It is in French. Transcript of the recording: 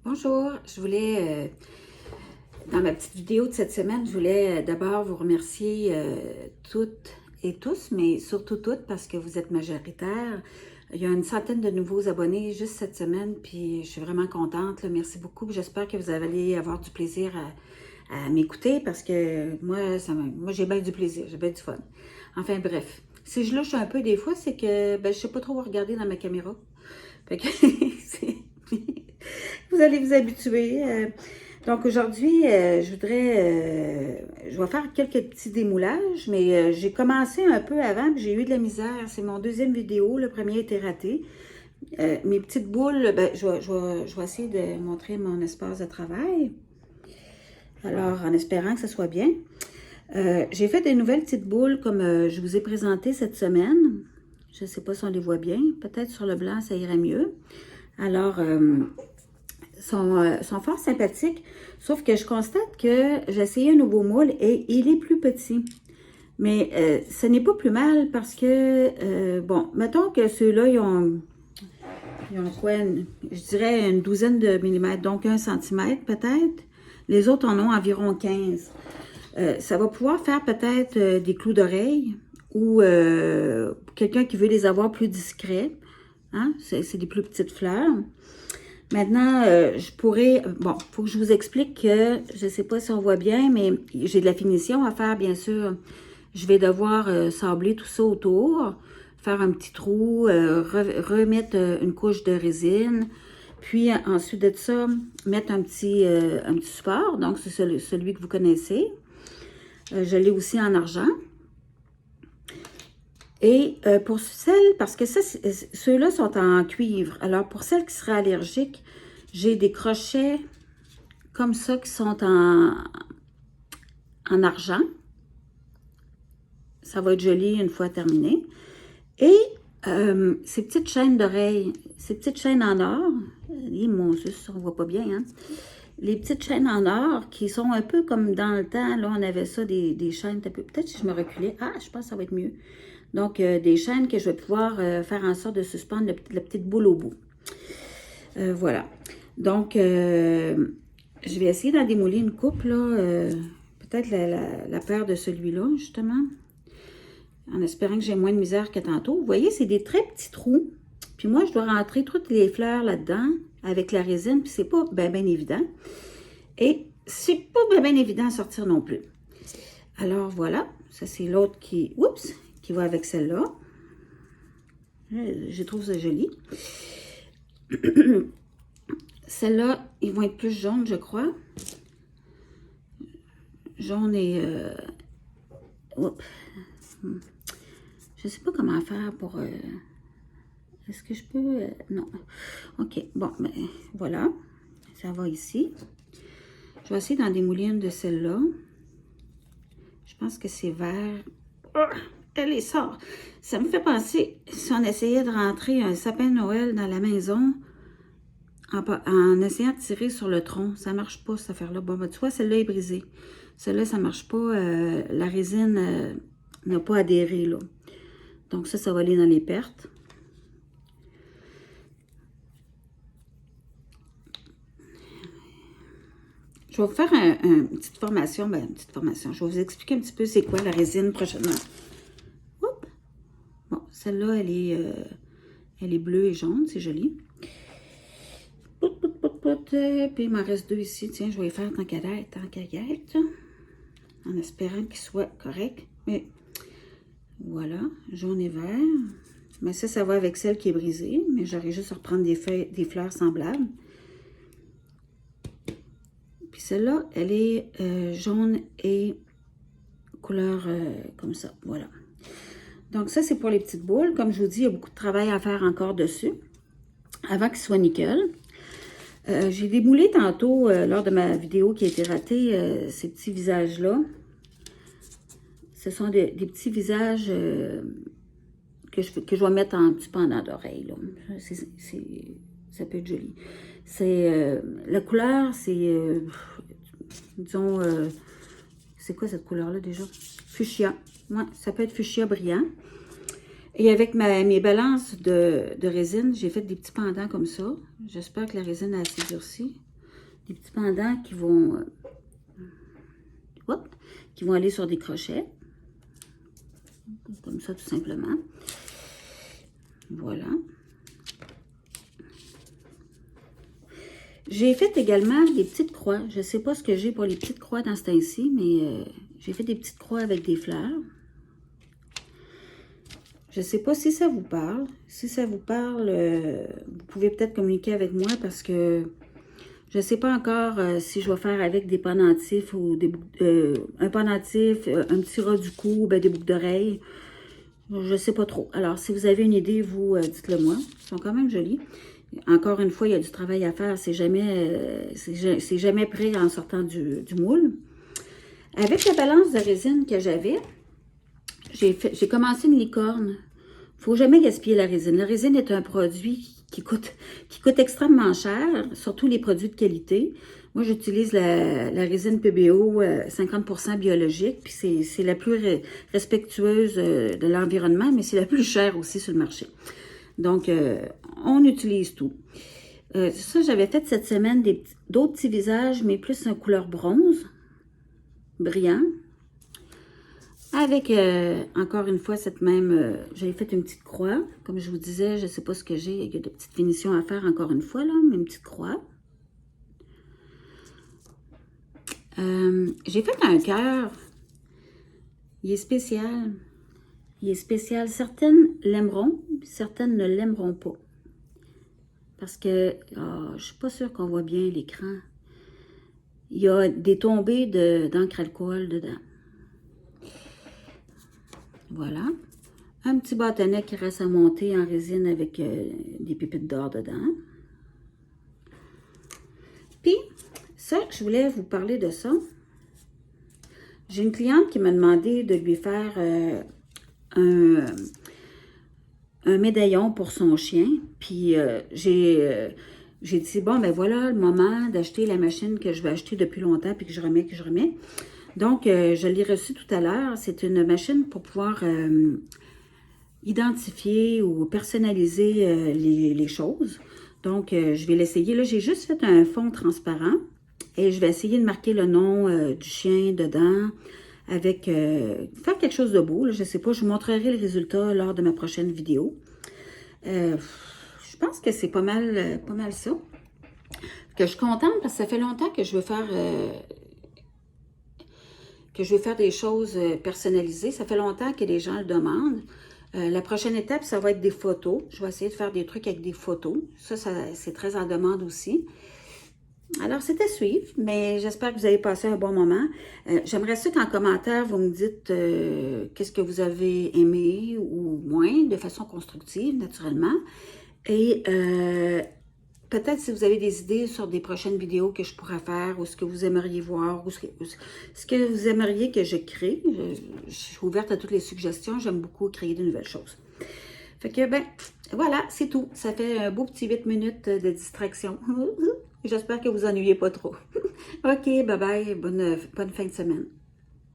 Bonjour, je voulais, dans ma petite vidéo de cette semaine, je voulais d'abord vous remercier toutes et tous, mais surtout toutes parce que vous êtes majoritaires. Il y a une centaine de nouveaux abonnés juste cette semaine, puis je suis vraiment contente. Là. Merci beaucoup. J'espère que vous allez avoir du plaisir à m'écouter parce que moi j'ai bien du plaisir, j'ai bien du fun. Enfin bref, si je louche un peu des fois, c'est que je sais pas trop où regarder dans ma caméra. Fait que vous allez vous habituer. Donc aujourd'hui, je vais faire quelques petits démoulages, mais j'ai commencé un peu avant, puis j'ai eu de la misère. C'est mon deuxième vidéo, le premier était raté. Mes petites boules, je vais essayer de montrer mon espace de travail. Alors, en espérant que ce soit bien. J'ai fait des nouvelles petites boules comme je vous ai présenté cette semaine. Je ne sais pas si on les voit bien. Peut-être sur le blanc, ça irait mieux. Alors, sont fort sympathiques, sauf que je constate que j'ai essayé un nouveau moule et il est plus petit. Mais ce n'est pas plus mal parce que, bon, mettons que ceux-là, ils ont quoi, je dirais une douzaine de millimètres, donc 1 centimètre peut-être. Les autres en ont environ 15. Ça va pouvoir faire peut-être des clous d'oreille ou quelqu'un qui veut les avoir plus discrets. Hein? C'est des plus petites fleurs. Maintenant, je pourrais... Bon, il faut que je vous explique que, je ne sais pas si on voit bien, mais j'ai de la finition à faire, bien sûr. Je vais devoir sabler tout ça autour, faire un petit trou, remettre une couche de résine, puis ensuite de ça, mettre un petit support. Donc, c'est celui que vous connaissez. Je l'ai aussi en argent. Et pour celles, parce que ça, ceux-là sont en cuivre. Alors, pour celles qui seraient allergiques, j'ai des crochets comme ça qui sont en argent. Ça va être joli une fois terminé. Et ces petites chaînes d'oreilles, ces petites chaînes en or, mon Dieu, ça, on voit pas bien, hein? Les petites chaînes en or qui sont un peu comme dans le temps, là, on avait ça, des chaînes, peut-être si je me reculais, je pense que ça va être mieux. Donc, des chaînes que je vais pouvoir faire en sorte de suspendre la petite boule au bout. Voilà. Donc, je vais essayer d'en démouler une coupe, là, peut-être la paire de celui-là, justement, en espérant que j'ai moins de misère que tantôt. Vous voyez, c'est des très petits trous. Puis moi, je dois rentrer toutes les fleurs là-dedans avec la résine, puis c'est pas bien évident. Et c'est pas bien évident à sortir non plus. Alors, voilà. Ça, c'est l'autre qui va avec celle-là. Je trouve ça joli. Celles-là, ils vont être plus jaunes, je crois. Jaune et... Je sais pas comment faire pour... Est-ce que je peux... non. OK. Bon, mais voilà. Ça va ici. Je vais essayer d'en démouler une de celles-là. Je pense que c'est vert. Elle est sort. Ça me fait penser, si on essayait de rentrer un sapin de Noël dans la maison en essayant de tirer sur le tronc, ça marche pas cette affaire-là. Bon, tu vois, celle-là est brisée. Celle-là, ça marche pas. La résine n'a pas adhéré, là. Donc ça va aller dans les pertes. Je vais vous faire une petite formation. Une petite formation. Je vais vous expliquer un petit peu c'est quoi la résine prochainement. Oups. Bon, celle-là, elle est bleue et jaune. C'est joli. Puis il m'en reste 2 ici. Tiens, je vais les faire tant qu'à être. En espérant qu'ils soient corrects. Mais voilà, jaune et vert. Mais ça va avec celle qui est brisée. Mais j'aurais juste à reprendre des fleurs semblables. Puis celle-là, elle est jaune et couleur comme ça. Voilà. Donc ça, c'est pour les petites boules. Comme je vous dis, il y a beaucoup de travail à faire encore dessus. Avant qu'il soit nickel. J'ai démoulé tantôt, lors de ma vidéo qui a été ratée, ces petits visages-là. Ce sont des petits visages que je vais mettre en petit pendant d'oreille. Ça peut être joli. La couleur, c'est, disons, c'est quoi cette couleur-là déjà? Fuchsia. Ouais, ça peut être fuchsia brillant. Et avec mes balances de résine, j'ai fait des petits pendants comme ça. J'espère que la résine a assez durci. des petits pendants qui vont aller sur des crochets. Comme ça, tout simplement. Voilà. J'ai fait également des petites croix. Je ne sais pas ce que j'ai pour les petites croix dans ce temps-ci, mais j'ai fait des petites croix avec des fleurs. Je ne sais pas si ça vous parle. Si ça vous parle, vous pouvez peut-être communiquer avec moi parce que je ne sais pas encore si je vais faire avec des pendentifs ou un pendentif, un petit ras du cou, ben des boucles d'oreilles. Je ne sais pas trop. Alors, si vous avez une idée, vous dites-le moi. Ils sont quand même jolis. Encore une fois, il y a du travail à faire. C'est jamais prêt en sortant du moule. Avec la balance de résine que j'avais, j'ai commencé une licorne. Il ne faut jamais gaspiller la résine. La résine est un produit qui coûte extrêmement cher, surtout les produits de qualité. Moi, j'utilise la résine PBO 50% biologique, puis c'est la plus respectueuse de l'environnement, mais c'est la plus chère aussi sur le marché. Donc, on utilise tout. Ça, j'avais fait cette semaine d'autres petits visages, mais plus en couleur bronze, brillant. Avec, encore une fois, cette même... j'avais fait une petite croix. Comme je vous disais, je ne sais pas ce que j'ai. Il y a de petites finitions à faire, encore une fois, là, mais une petite croix. J'ai fait un cœur. Il est spécial. Il est spécial. Certaines l'aimeront, certaines ne l'aimeront pas. Parce que je ne suis pas sûre qu'on voit bien l'écran. Il y a des tombées d'encre alcool dedans. Voilà. Un petit bâtonnet qui reste à monter en résine avec des pépites d'or dedans. Puis, ça, je voulais vous parler de ça. J'ai une cliente qui m'a demandé de lui faire un médaillon pour son chien. Puis, j'ai dit, bon, ben voilà le moment d'acheter la machine que je vais acheter depuis longtemps puis que je remets. Donc, je l'ai reçue tout à l'heure. C'est une machine pour pouvoir identifier ou personnaliser les choses. Donc, je vais l'essayer. Là, j'ai juste fait un fond transparent et je vais essayer de marquer le nom du chien dedans avec... faire quelque chose de beau. Là, je ne sais pas, je vous montrerai le résultat lors de ma prochaine vidéo. Je pense que c'est pas mal ça. Que je suis contente parce que ça fait longtemps que je veux faire... des choses personnalisées. Ça fait longtemps que les gens le demandent. La prochaine étape, ça va être des photos. Je vais essayer de faire des trucs avec des photos. Ça c'est très en demande aussi. Alors, c'est à suivre, mais j'espère que vous avez passé un bon moment. J'aimerais ça qu'en commentaire, vous me dites qu'est-ce que vous avez aimé ou moins, de façon constructive, naturellement. Et peut-être si vous avez des idées sur des prochaines vidéos que je pourrais faire, ou ce que vous aimeriez voir, ou ce que vous aimeriez que je crée. Je suis ouverte à toutes les suggestions. J'aime beaucoup créer de nouvelles choses. Fait que, ben, voilà, c'est tout. Ça fait un beau petit 8 minutes de distraction. J'espère que vous ennuyez pas trop. OK, bye bye. Bonne fin de semaine.